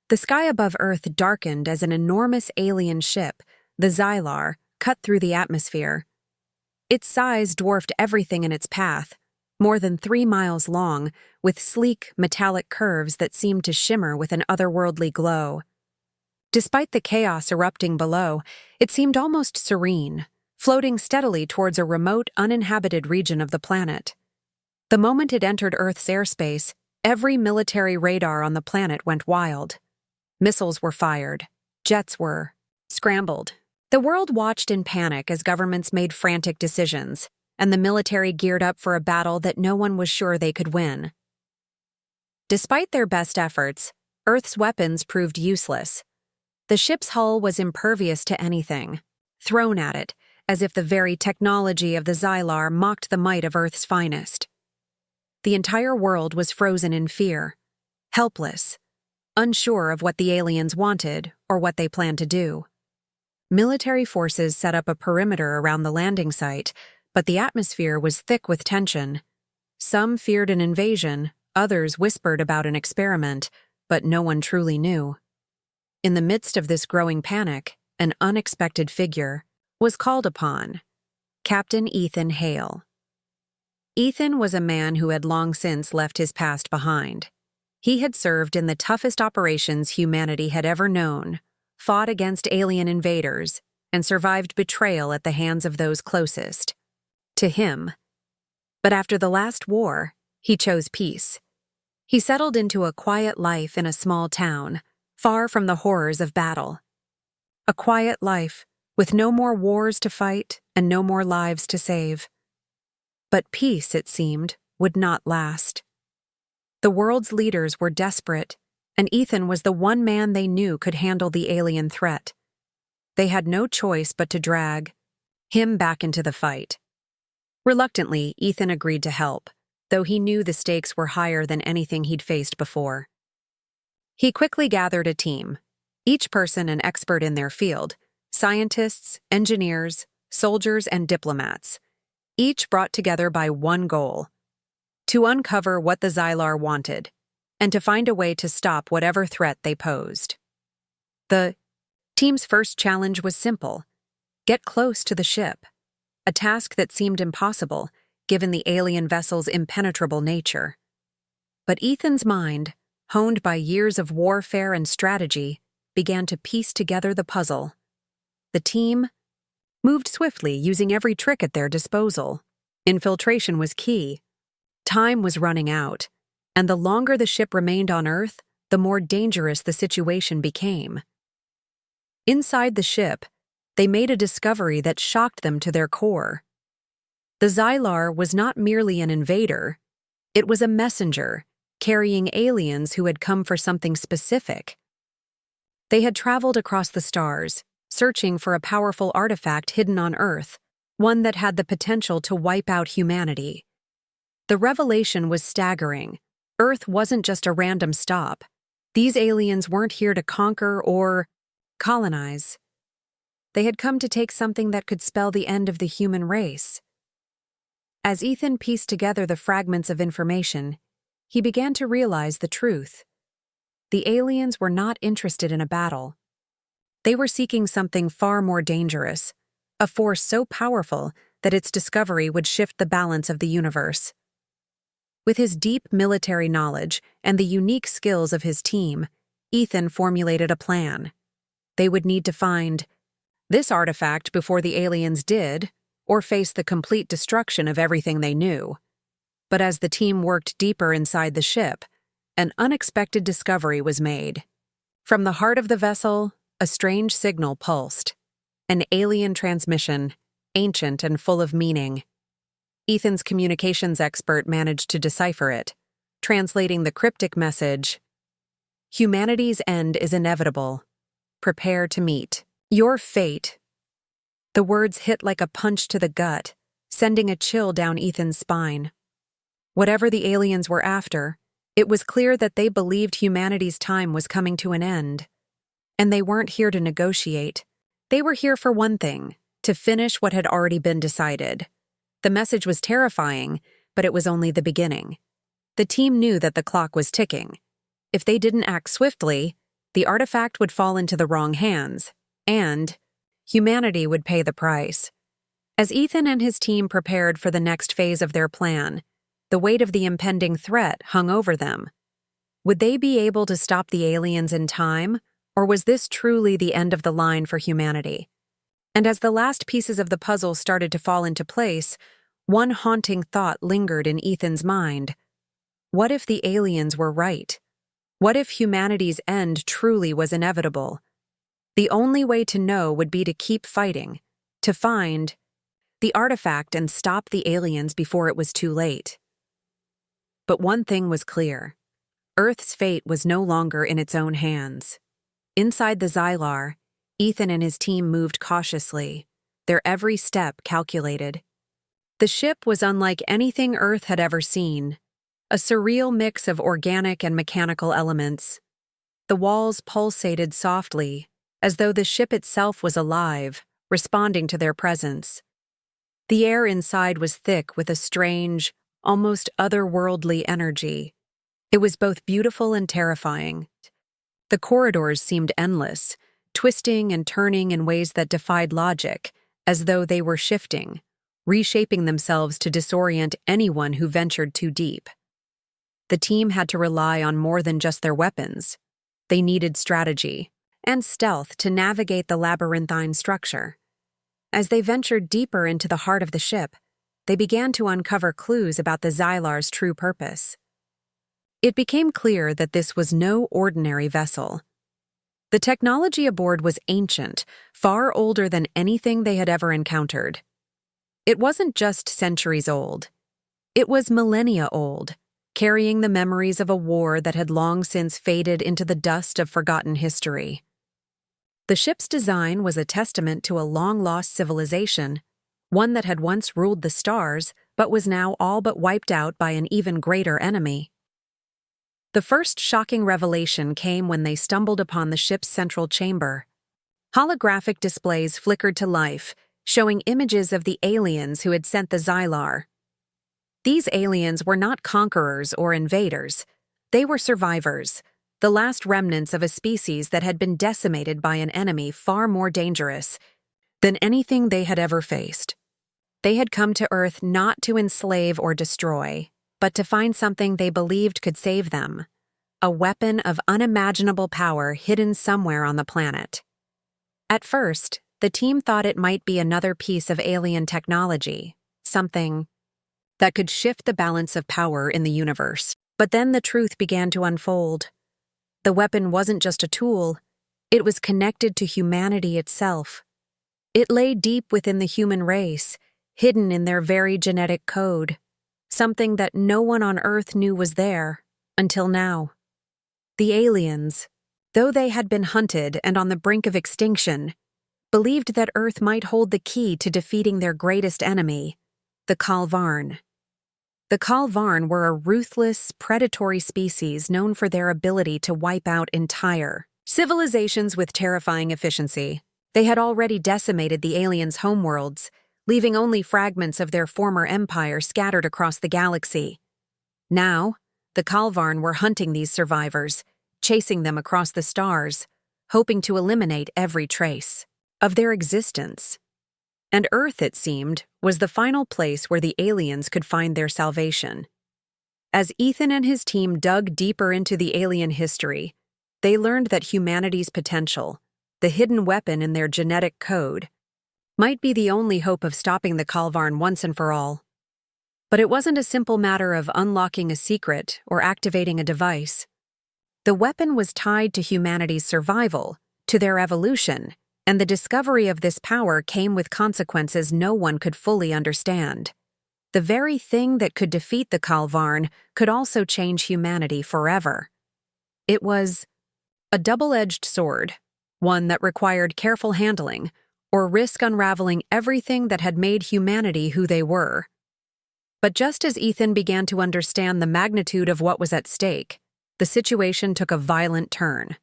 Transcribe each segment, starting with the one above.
The sky above Earth darkened as an enormous alien ship, the Xylar, cut through the atmosphere. Its size dwarfed everything in its path, more than 3 miles long, with sleek, metallic curves that seemed to shimmer with an otherworldly glow. Despite the chaos erupting below, it seemed almost serene, floating steadily towards a remote, uninhabited region of the planet. The moment it entered Earth's airspace, every military radar on the planet went wild. Missiles were fired. Jets were scrambled. The world watched in panic as governments made frantic decisions, and the military geared up for a battle that no one was sure they could win. Despite their best efforts, Earth's weapons proved useless. The ship's hull was impervious to anything, thrown at it, as if the very technology of the Xylar mocked the might of Earth's finest. The entire world was frozen in fear, helpless, unsure of what the aliens wanted or what they planned to do. Military forces set up a perimeter around the landing site, but the atmosphere was thick with tension. Some feared an invasion, others whispered about an experiment, but no one truly knew. In the midst of this growing panic, an unexpected figure was called upon: Captain Ethan Hale. Ethan was a man who had long since left his past behind. He had served in the toughest operations humanity had ever known, fought against alien invaders, and survived betrayal at the hands of those closest to him. But after the last war, he chose peace. He settled into a quiet life in a small town, far from the horrors of battle. A quiet life, with no more wars to fight and no more lives to save. But peace, it seemed, would not last. The world's leaders were desperate, and Ethan was the one man they knew could handle the alien threat. They had no choice but to drag him back into the fight. Reluctantly, Ethan agreed to help, though he knew the stakes were higher than anything he'd faced before. He quickly gathered a team, each person an expert in their field: scientists, engineers, soldiers, and diplomats, each brought together by one goal: to uncover what the Xylar wanted, and to find a way to stop whatever threat they posed. The team's first challenge was simple: get close to the ship, a task that seemed impossible, given the alien vessel's impenetrable nature. But Ethan's mind, honed by years of warfare and strategy, began to piece together the puzzle. The team moved swiftly, using every trick at their disposal. Infiltration was key. Time was running out, and the longer the ship remained on Earth, the more dangerous the situation became. Inside the ship, they made a discovery that shocked them to their core. The Xylar was not merely an invader, it was a messenger, carrying aliens who had come for something specific. They had traveled across the stars, searching for a powerful artifact hidden on Earth, one that had the potential to wipe out humanity. The revelation was staggering. Earth wasn't just a random stop. These aliens weren't here to conquer or colonize. They had come to take something that could spell the end of the human race. As Ethan pieced together the fragments of information, he began to realize the truth. The aliens were not interested in a battle. They were seeking something far more dangerous, a force so powerful that its discovery would shift the balance of the universe. With his deep military knowledge and the unique skills of his team, Ethan formulated a plan. They would need to find this artifact before the aliens did, or face the complete destruction of everything they knew. But as the team worked deeper inside the ship, an unexpected discovery was made. From the heart of the vessel, a strange signal pulsed. An alien transmission, ancient and full of meaning. Ethan's communications expert managed to decipher it, translating the cryptic message: "Humanity's end is inevitable. Prepare to meet your fate." The words hit like a punch to the gut, sending a chill down Ethan's spine. Whatever the aliens were after, it was clear that they believed humanity's time was coming to an end. And they weren't here to negotiate. They were here for one thing: to finish what had already been decided. The message was terrifying, but it was only the beginning. The team knew that the clock was ticking. If they didn't act swiftly, the artifact would fall into the wrong hands, and humanity would pay the price. As Ethan and his team prepared for the next phase of their plan, the weight of the impending threat hung over them. Would they be able to stop the aliens in time, or was this truly the end of the line for humanity? And as the last pieces of the puzzle started to fall into place, one haunting thought lingered in Ethan's mind. What if the aliens were right? What if humanity's end truly was inevitable? The only way to know would be to keep fighting, to find the artifact and stop the aliens before it was too late. But one thing was clear. Earth's fate was no longer in its own hands. Inside the Xylar, Ethan and his team moved cautiously, their every step calculated. The ship was unlike anything Earth had ever seen, a surreal mix of organic and mechanical elements. The walls pulsated softly, as though the ship itself was alive, responding to their presence. The air inside was thick with a strange, almost otherworldly energy. It was both beautiful and terrifying. The corridors seemed endless, twisting and turning in ways that defied logic, as though they were shifting, reshaping themselves to disorient anyone who ventured too deep. The team had to rely on more than just their weapons. They needed strategy and stealth to navigate the labyrinthine structure. As they ventured deeper into the heart of the ship, they began to uncover clues about the Xylar's true purpose. It became clear that this was no ordinary vessel. The technology aboard was ancient, far older than anything they had ever encountered. It wasn't just centuries old. It was millennia old, carrying the memories of a war that had long since faded into the dust of forgotten history. The ship's design was a testament to a long-lost civilization, one that had once ruled the stars but was now all but wiped out by an even greater enemy. The first shocking revelation came when they stumbled upon the ship's central chamber. Holographic displays flickered to life, showing images of the aliens who had sent the Xylar. These aliens were not conquerors or invaders. They were survivors, the last remnants of a species that had been decimated by an enemy far more dangerous than anything they had ever faced. They had come to Earth not to enslave or destroy, but to find something they believed could save them, a weapon of unimaginable power hidden somewhere on the planet. At first, the team thought it might be another piece of alien technology, something that could shift the balance of power in the universe. But then the truth began to unfold. The weapon wasn't just a tool, it was connected to humanity itself. It lay deep within the human race, hidden in their very genetic code, something that no one on Earth knew was there, until now. The aliens, though they had been hunted and on the brink of extinction, believed that Earth might hold the key to defeating their greatest enemy, the Kaalvarn. The Kaalvarn were a ruthless, predatory species known for their ability to wipe out entire civilizations with terrifying efficiency. They had already decimated the aliens' homeworlds, leaving only fragments of their former empire scattered across the galaxy. Now, the Kaalvarn were hunting these survivors, chasing them across the stars, hoping to eliminate every trace of their existence. And Earth, it seemed, was the final place where the aliens could find their salvation. As Ethan and his team dug deeper into the alien history, they learned that humanity's potential, the hidden weapon in their genetic code, might be the only hope of stopping the Kaalvarn once and for all. But it wasn't a simple matter of unlocking a secret or activating a device. The weapon was tied to humanity's survival, to their evolution, and the discovery of this power came with consequences no one could fully understand. The very thing that could defeat the Kaalvarn could also change humanity forever. It was a double-edged sword, one that required careful handling, or risk unraveling everything that had made humanity who they were. But just as Ethan began to understand the magnitude of what was at stake, the situation took a violent turn.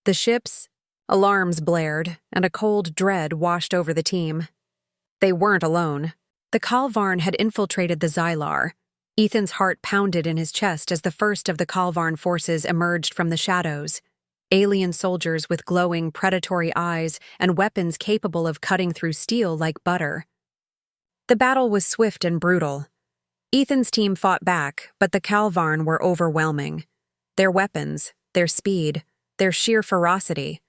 The ship's alarms blared, and a cold dread washed over the team. They weren't alone. The Kaalvarn had infiltrated the Xylar. Ethan's heart pounded in his chest as the first of the Kaalvarn forces emerged from the shadows. alien soldiers with glowing, predatory eyes and weapons capable of cutting through steel like butter. The battle was swift and brutal. Ethan's team fought back, but the Calvarn were overwhelming. Their weapons, their speed, their sheer ferocity.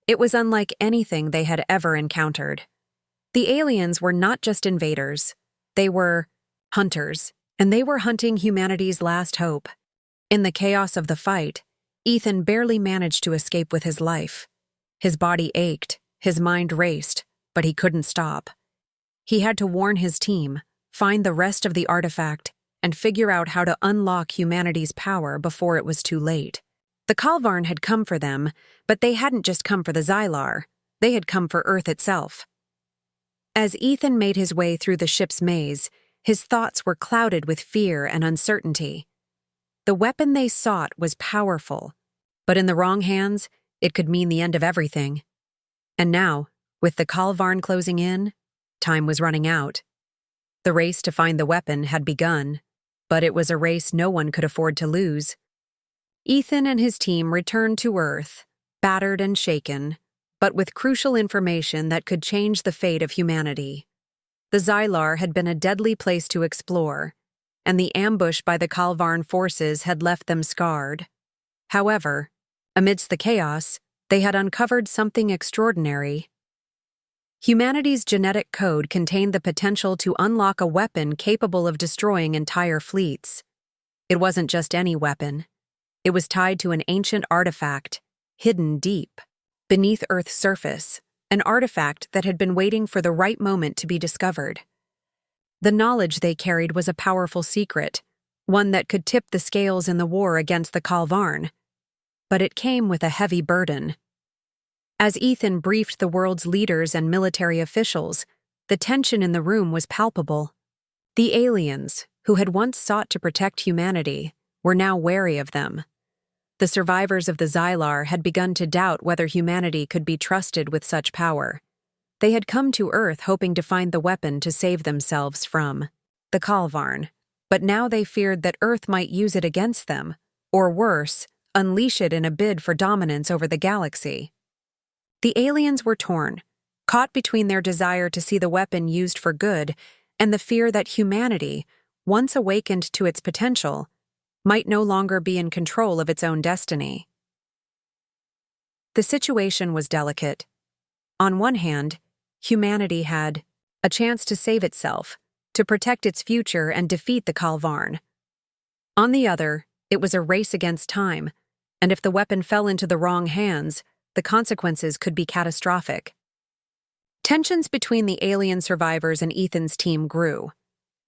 It was unlike anything they had ever encountered. The aliens were not just invaders. They were hunters, and they were hunting humanity's last hope. In the chaos of the fight, Ethan barely managed to escape with his life. His body ached, his mind raced, but he couldn't stop. He had to warn his team, find the rest of the artifact, and figure out how to unlock humanity's power before it was too late. The Calvarn had come for them, but they hadn't just come for the Xylar. They had come for Earth itself. As Ethan made his way through the ship's maze, his thoughts were clouded with fear and uncertainty. The weapon they sought was powerful, but in the wrong hands, it could mean the end of everything. And now, with the Calvarn closing in, time was running out. The race to find the weapon had begun, but it was a race no one could afford to lose. Ethan and his team returned to Earth, battered and shaken, but with crucial information that could change the fate of humanity. The Xylar had been a deadly place to explore, and the ambush by the Calvarn forces had left them scarred. However, amidst the chaos, they had uncovered something extraordinary. Humanity's genetic code contained the potential to unlock a weapon capable of destroying entire fleets. It wasn't just any weapon. It was tied to an ancient artifact, hidden deep beneath Earth's surface, an artifact that had been waiting for the right moment to be discovered. The knowledge they carried was a powerful secret, one that could tip the scales in the war against the Calvarn. But it came with a heavy burden. As Ethan briefed the world's leaders and military officials, the tension in the room was palpable. The aliens, who had once sought to protect humanity, were now wary of them. The survivors of the Xylar had begun to doubt whether humanity could be trusted with such power. They had come to Earth hoping to find the weapon to save themselves from the Calvarn, but now they feared that Earth might use it against them, or worse, unleash it in a bid for dominance over the galaxy. The aliens were torn, caught between their desire to see the weapon used for good and the fear that humanity, once awakened to its potential, might no longer be in control of its own destiny. The situation was delicate. On one hand, humanity had a chance to save itself, to protect its future and defeat the Calvarn. On the other, it was a race against time, and if the weapon fell into the wrong hands, the consequences could be catastrophic. Tensions between the alien survivors and Ethan's team grew.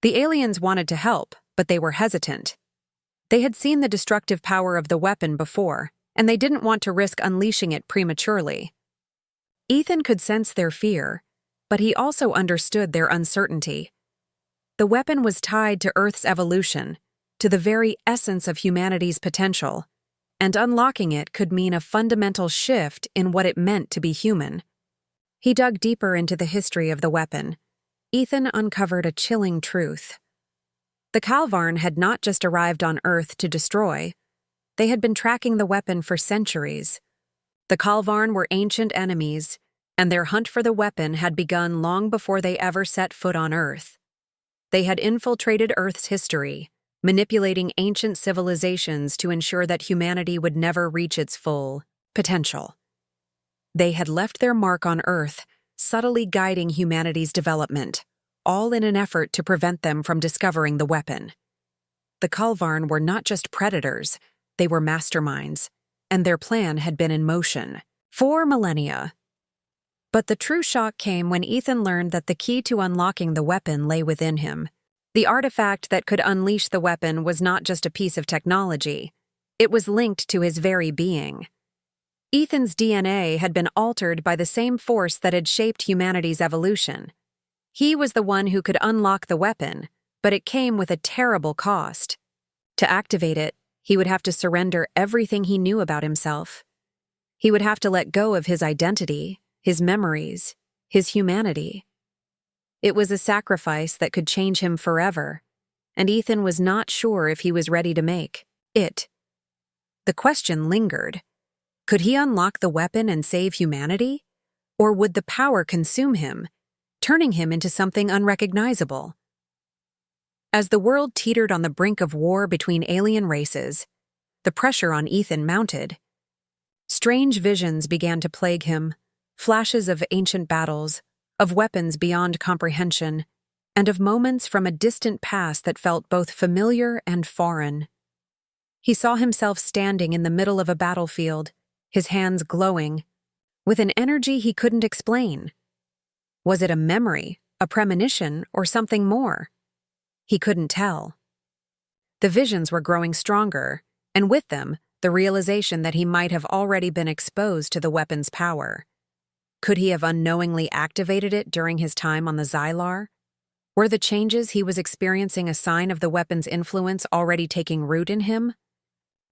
The aliens wanted to help, but they were hesitant. They had seen the destructive power of the weapon before, and they didn't want to risk unleashing it prematurely. Ethan could sense their fear, but he also understood their uncertainty. The weapon was tied to Earth's evolution, to the very essence of humanity's potential, and unlocking it could mean a fundamental shift in what it meant to be human. He dug deeper into the history of the weapon. Ethan uncovered a chilling truth. The Calvarn had not just arrived on Earth to destroy. They had been tracking the weapon for centuries. The Calvarn were ancient enemies, and their hunt for the weapon had begun long before they ever set foot on Earth. They had infiltrated Earth's history, manipulating ancient civilizations to ensure that humanity would never reach its full potential. They had left their mark on Earth, subtly guiding humanity's development, all in an effort to prevent them from discovering the weapon. The Calvarn were not just predators, they were masterminds, and their plan had been in motion for millennia. But the true shock came when Ethan learned that the key to unlocking the weapon lay within him. The artifact that could unleash the weapon was not just a piece of technology. It was linked to his very being. Ethan's DNA had been altered by the same force that had shaped humanity's evolution. He was the one who could unlock the weapon, but it came with a terrible cost. To activate it, he would have to surrender everything he knew about himself. He would have to let go of his identity, his memories, his humanity. It was a sacrifice that could change him forever, and Ethan was not sure if he was ready to make it. The question lingered. Could he unlock the weapon and save humanity? Or would the power consume him, turning him into something unrecognizable? As the world teetered on the brink of war between alien races, the pressure on Ethan mounted. Strange visions began to plague him, flashes of ancient battles, of weapons beyond comprehension, and of moments from a distant past that felt both familiar and foreign. He saw himself standing in the middle of a battlefield, his hands glowing, with an energy he couldn't explain. Was it a memory, a premonition, or something more? He couldn't tell. The visions were growing stronger, and with them, the realization that he might have already been exposed to the weapon's power. Could he have unknowingly activated it during his time on the Xylar? Were the changes he was experiencing a sign of the weapon's influence already taking root in him?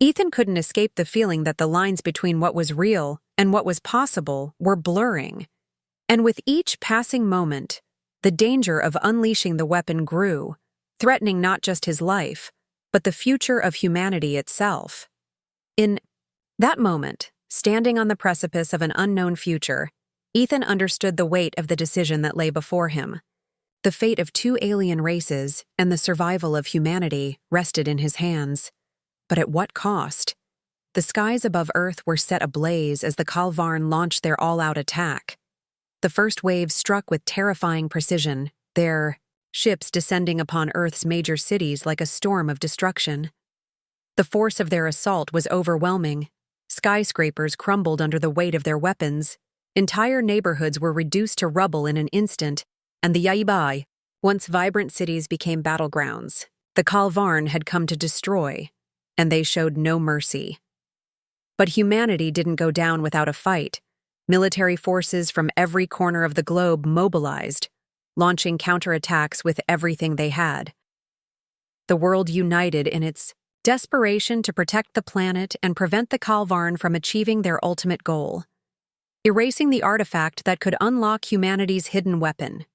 Ethan couldn't escape the feeling that the lines between what was real and what was possible were blurring. And with each passing moment, the danger of unleashing the weapon grew, threatening not just his life, but the future of humanity itself. In that moment, standing on the precipice of an unknown future, Ethan understood the weight of the decision that lay before him. The fate of 2 alien races and the survival of humanity rested in his hands. But at what cost? The skies above Earth were set ablaze as the Kaalvarn launched their all-out attack. The first wave struck with terrifying precision, their ships descending upon Earth's major cities like a storm of destruction. The force of their assault was overwhelming. Skyscrapers crumbled under the weight of their weapons. Entire neighborhoods were reduced to rubble in an instant, and the Yaibai, once vibrant cities, became battlegrounds. The Kaalvarn had come to destroy, and they showed no mercy. But humanity didn't go down without a fight. Military forces from every corner of the globe mobilized, launching counterattacks with everything they had. The world united in its desperation to protect the planet and prevent the Kaalvarn from achieving their ultimate goal, erasing the artifact that could unlock humanity's hidden weapon.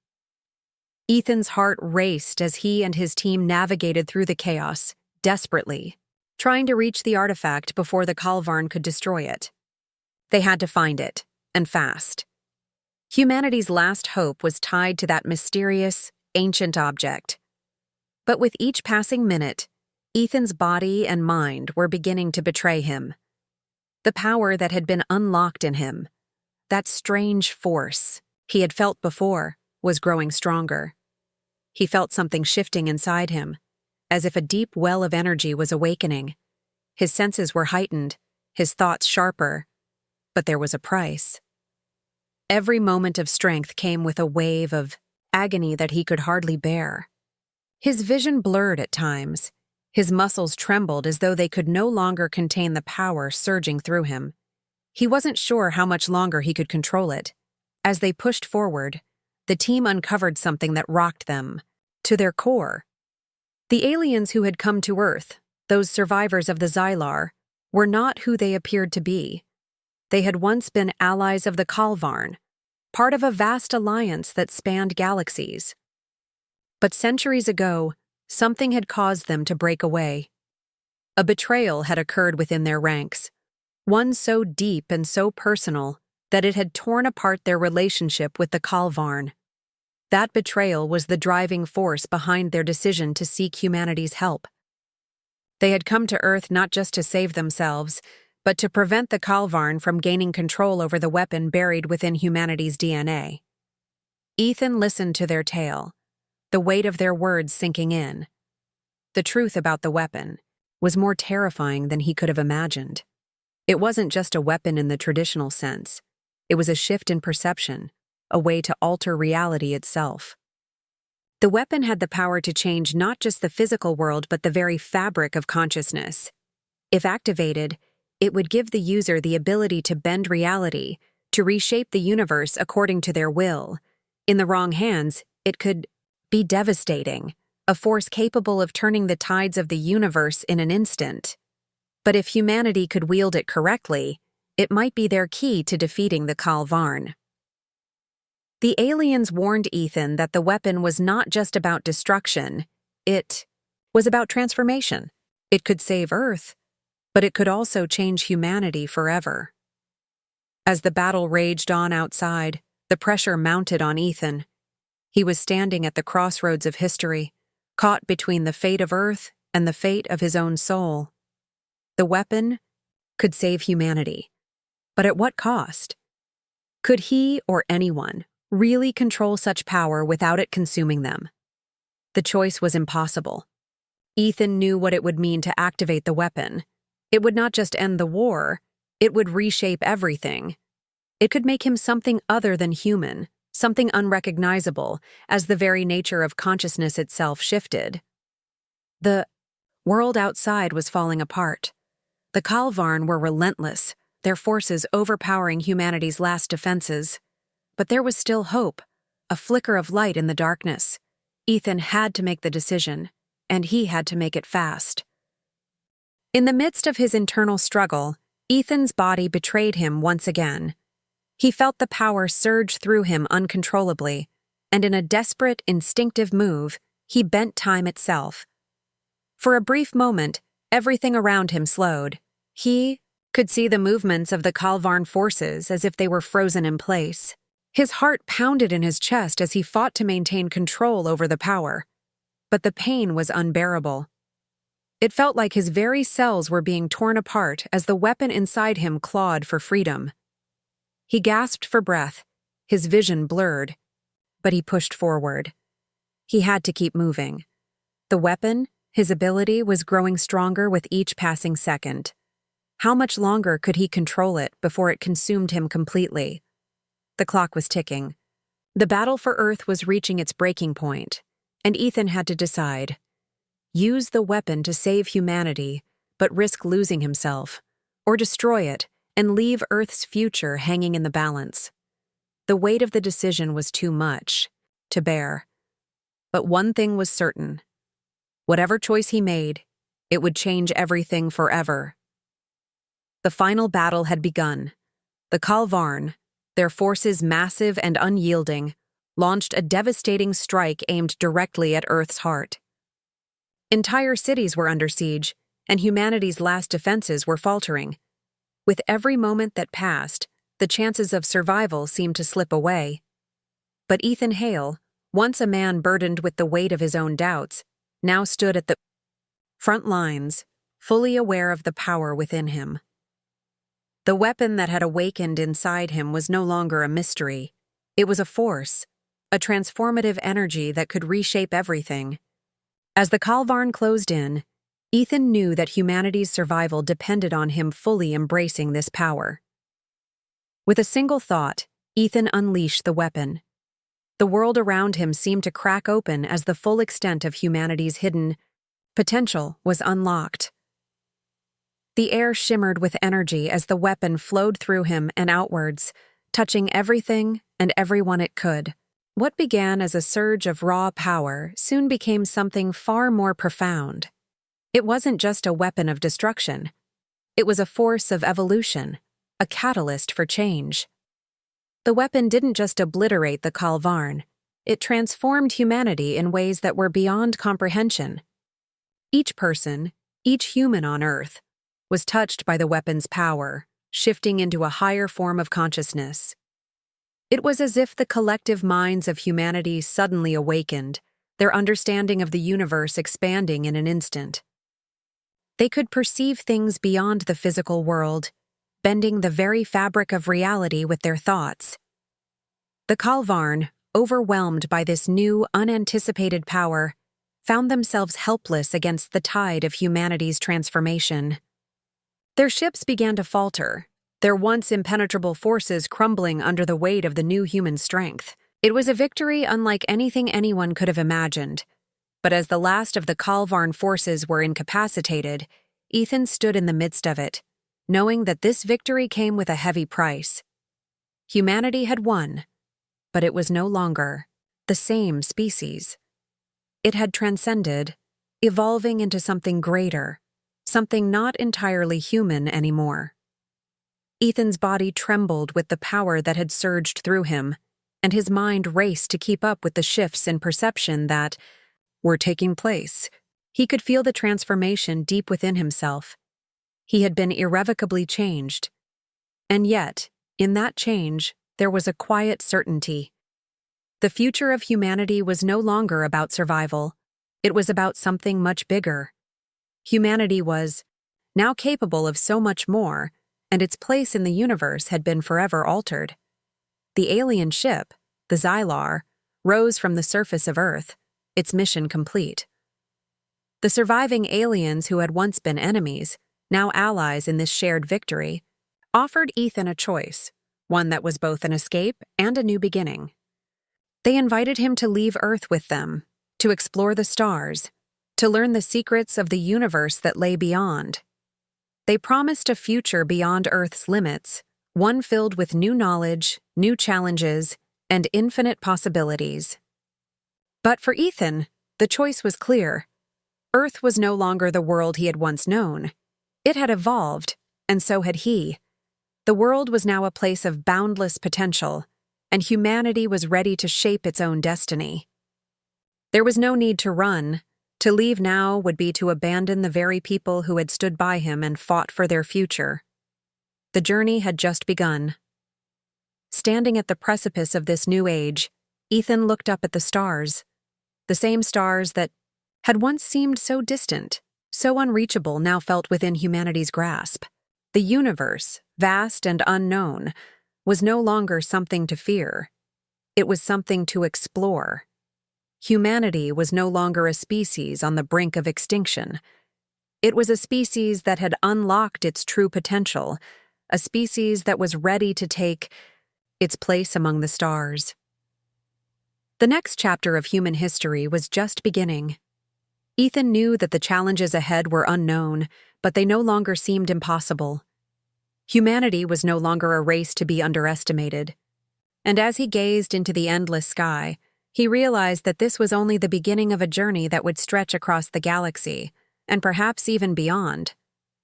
Ethan's heart raced as he and his team navigated through the chaos, desperately, trying to reach the artifact before the Kaalvarn could destroy it. They had to find it, and fast. Humanity's last hope was tied to that mysterious, ancient object. But with each passing minute, Ethan's body and mind were beginning to betray him. The power that had been unlocked in him, that strange force he had felt before, was growing stronger. He felt something shifting inside him, as if a deep well of energy was awakening. His senses were heightened, his thoughts sharper, but there was a price. Every moment of strength came with a wave of agony that he could hardly bear. His vision blurred at times. His muscles trembled as though they could no longer contain the power surging through him. He wasn't sure how much longer he could control it. As they pushed forward, the team uncovered something that rocked them to their core. The aliens who had come to Earth, those survivors of the Xylar, were not who they appeared to be. They had once been allies of the Kaalvarn, part of a vast alliance that spanned galaxies. But centuries ago, something had caused them to break away. A betrayal had occurred within their ranks, one so deep and so personal that it had torn apart their relationship with the Kaalvarn. That betrayal was the driving force behind their decision to seek humanity's help. They had come to Earth not just to save themselves, but to prevent the Kaalvarn from gaining control over the weapon buried within humanity's DNA. Ethan listened to their tale, the weight of their words sinking in. The truth about the weapon was more terrifying than he could have imagined. It wasn't just a weapon in the traditional sense. It was a shift in perception, a way to alter reality itself. The weapon had the power to change not just the physical world but the very fabric of consciousness. If activated, it would give the user the ability to bend reality, to reshape the universe according to their will. In the wrong hands, it could be devastating, a force capable of turning the tides of the universe in an instant. But if humanity could wield it correctly, it might be their key to defeating the Kaalvarn. The aliens warned Ethan that the weapon was not just about destruction, it was about transformation. It could save Earth, but it could also change humanity forever. As the battle raged on outside, the pressure mounted on Ethan. He was standing at the crossroads of history, caught between the fate of Earth and the fate of his own soul. The weapon could save humanity, but at what cost? Could he or anyone really control such power without it consuming them? The choice was impossible. Ethan knew what it would mean to activate the weapon. It would not just end the war, it would reshape everything. It could make him something other than human, something unrecognizable, as the very nature of consciousness itself shifted. The world outside was falling apart. The Kaalvarn were relentless, their forces overpowering humanity's last defenses. But there was still hope, a flicker of light in the darkness. Ethan had to make the decision, and he had to make it fast. In the midst of his internal struggle, Ethan's body betrayed him once again. He felt the power surge through him uncontrollably, and in a desperate, instinctive move, he bent time itself. For a brief moment, everything around him slowed. He could see the movements of the Kaalvarn forces as if they were frozen in place. His heart pounded in his chest as he fought to maintain control over the power. But the pain was unbearable. It felt like his very cells were being torn apart as the weapon inside him clawed for freedom. He gasped for breath, his vision blurred, but he pushed forward. He had to keep moving. The weapon, his ability, was growing stronger with each passing second. How much longer could he control it before it consumed him completely? The clock was ticking. The battle for Earth was reaching its breaking point, and Ethan had to decide. Use the weapon to save humanity, but risk losing himself, or destroy it and leave Earth's future hanging in the balance. The weight of the decision was too much to bear. But one thing was certain. Whatever choice he made, it would change everything forever. The final battle had begun. The Kaalvarn, their forces massive and unyielding, launched a devastating strike aimed directly at Earth's heart. Entire cities were under siege, and humanity's last defenses were faltering. With every moment that passed, the chances of survival seemed to slip away. But Ethan Hale, once a man burdened with the weight of his own doubts, now stood at the front lines, fully aware of the power within him. The weapon that had awakened inside him was no longer a mystery. It was a force, a transformative energy that could reshape everything. As the Kaalvarn closed in, Ethan knew that humanity's survival depended on him fully embracing this power. With a single thought, Ethan unleashed the weapon. The world around him seemed to crack open as the full extent of humanity's hidden potential was unlocked. The air shimmered with energy as the weapon flowed through him and outwards, touching everything and everyone it could. What began as a surge of raw power soon became something far more profound. It wasn't just a weapon of destruction. It was a force of evolution, a catalyst for change. The weapon didn't just obliterate the Kaalvarn, it transformed humanity in ways that were beyond comprehension. Each person, each human on Earth, was touched by the weapon's power, shifting into a higher form of consciousness. It was as if the collective minds of humanity suddenly awakened, their understanding of the universe expanding in an instant. They could perceive things beyond the physical world, bending the very fabric of reality with their thoughts. The Kaalvarn, overwhelmed by this new, unanticipated power, found themselves helpless against the tide of humanity's transformation. Their ships began to falter, their once impenetrable forces crumbling under the weight of the new human strength. It was a victory unlike anything anyone could have imagined. But as the last of the Kaalvarn forces were incapacitated, Ethan stood in the midst of it, knowing that this victory came with a heavy price. Humanity had won, but it was no longer the same species. It had transcended, evolving into something greater, something not entirely human anymore. Ethan's body trembled with the power that had surged through him, and his mind raced to keep up with the shifts in perception that were taking place. He could feel the transformation deep within himself. He had been irrevocably changed. And yet, In that change, there was a quiet certainty. The future of humanity was no longer about survival. It was about something much bigger. Humanity was now capable of so much more, and its place in the universe had been forever altered. The alien ship, the Xylar, rose from the surface of Earth, its mission complete. The surviving aliens who had once been enemies, now allies in this shared victory, offered Ethan a choice, one that was both an escape and a new beginning. They invited him to leave Earth with them, to explore the stars, to learn the secrets of the universe that lay beyond. They promised a future beyond Earth's limits, one filled with new knowledge, new challenges, and infinite possibilities. But for Ethan, the choice was clear. Earth was no longer the world he had once known. It had evolved, and so had he. The world was now a place of boundless potential, and humanity was ready to shape its own destiny. There was no need to run. To leave now would be to abandon the very people who had stood by him and fought for their future. The journey had just begun. Standing at the precipice of this new age, Ethan looked up at the stars. The same stars that had once seemed so distant, so unreachable, now felt within humanity's grasp. The universe, vast and unknown, was no longer something to fear. It was something to explore. Humanity was no longer a species on the brink of extinction. It was a species that had unlocked its true potential, a species that was ready to take its place among the stars. The next chapter of human history was just beginning. Ethan knew that the challenges ahead were unknown, but they no longer seemed impossible. Humanity was no longer a race to be underestimated. And as he gazed into the endless sky, he realized that this was only the beginning of a journey that would stretch across the galaxy, and perhaps even beyond.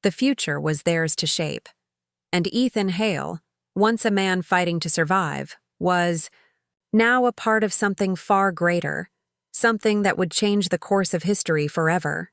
The future was theirs to shape. And Ethan Hale, once a man fighting to survive, was now a part of something far greater, something that would change the course of history forever.